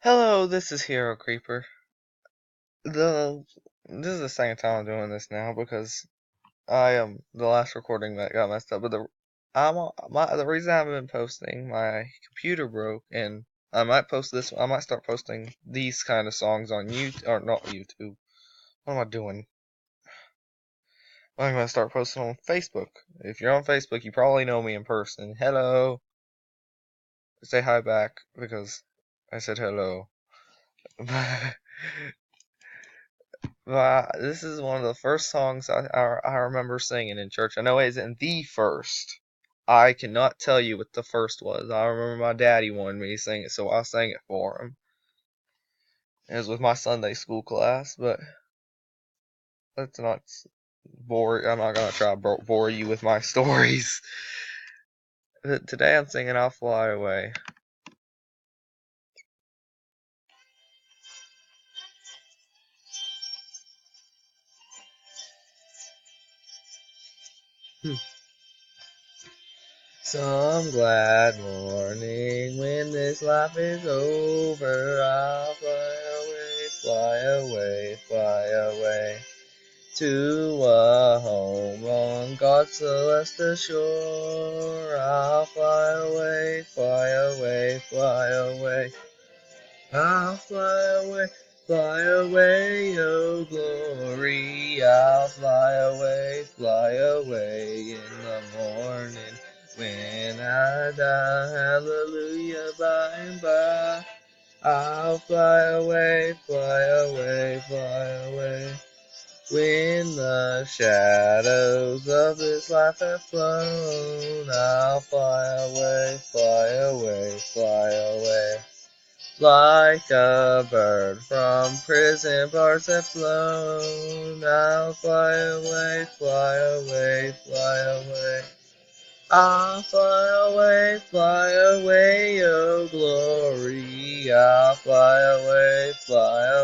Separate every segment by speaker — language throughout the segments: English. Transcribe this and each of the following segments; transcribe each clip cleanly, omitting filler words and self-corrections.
Speaker 1: Hello, this is Hero Creeper. The This is the second time I'm doing this now because I am the last recording that got messed up. But the reason I haven't been posting, my computer broke, and I might post this. I might start posting these kind of songs on YouTube or not YouTube. What am I doing? I'm gonna start posting on Facebook. If you're on Facebook, you probably know me in person. Hello, say hi back because I said hello. This is one of the first songs I remember singing in church. I know it isn't the first. I cannot tell you what the first was. I remember my daddy wanted me to sing it, so I sang it for him. It was with my Sunday school class, but let's not bore. I'm not gonna try to bore you with my stories. Today I'm singing "I'll Fly Away." Some glad morning when this life is over, I'll fly away, fly away, fly away to a home on God's celestial shore. I'll fly away, fly away, fly away. I'll fly away, oh glory. I'll fly away in the morning. When I die, hallelujah, by and by. I'll fly away, fly away, fly away. When the shadows of this life have flown, I'll fly away, fly away, fly away. Like a bird from prison bars have flown, I'll fly away, fly away, fly away. I'll fly away, oh glory. I'll fly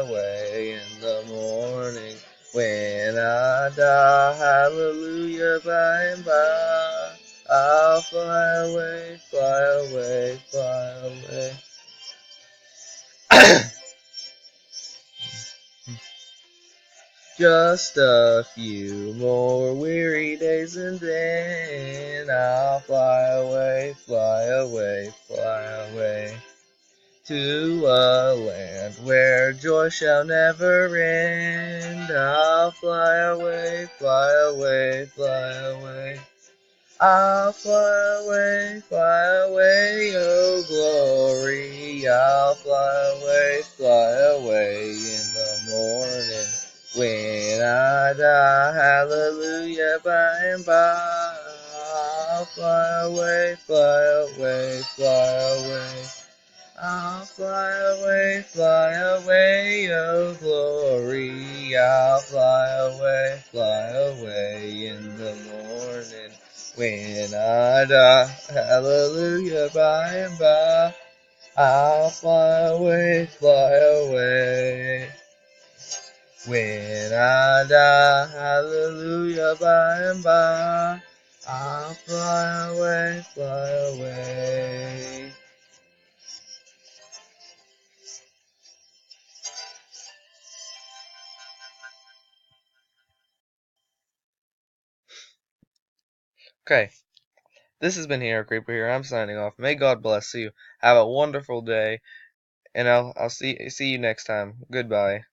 Speaker 1: away in the morning. When I die, hallelujah, by and by. I'll fly away, fly away, fly away. Just a few more weary days and then I'll fly away, fly away, fly away to a land where joy shall never end. I'll fly away, fly away, fly away. I'll fly away, oh glory. I'll fly away in the morning. When I die, hallelujah, by and by. I'll fly away, fly away, fly away. I'll fly away, oh glory. I'll fly away in the morning. When I die, hallelujah, by and by. I'll fly away, fly away. When I die, hallelujah, by and by. I'll fly away, fly away. Okay, this has been Hero Creeper here. I'm signing off. May God bless you. Have a wonderful day, and I'll see you next time. Goodbye.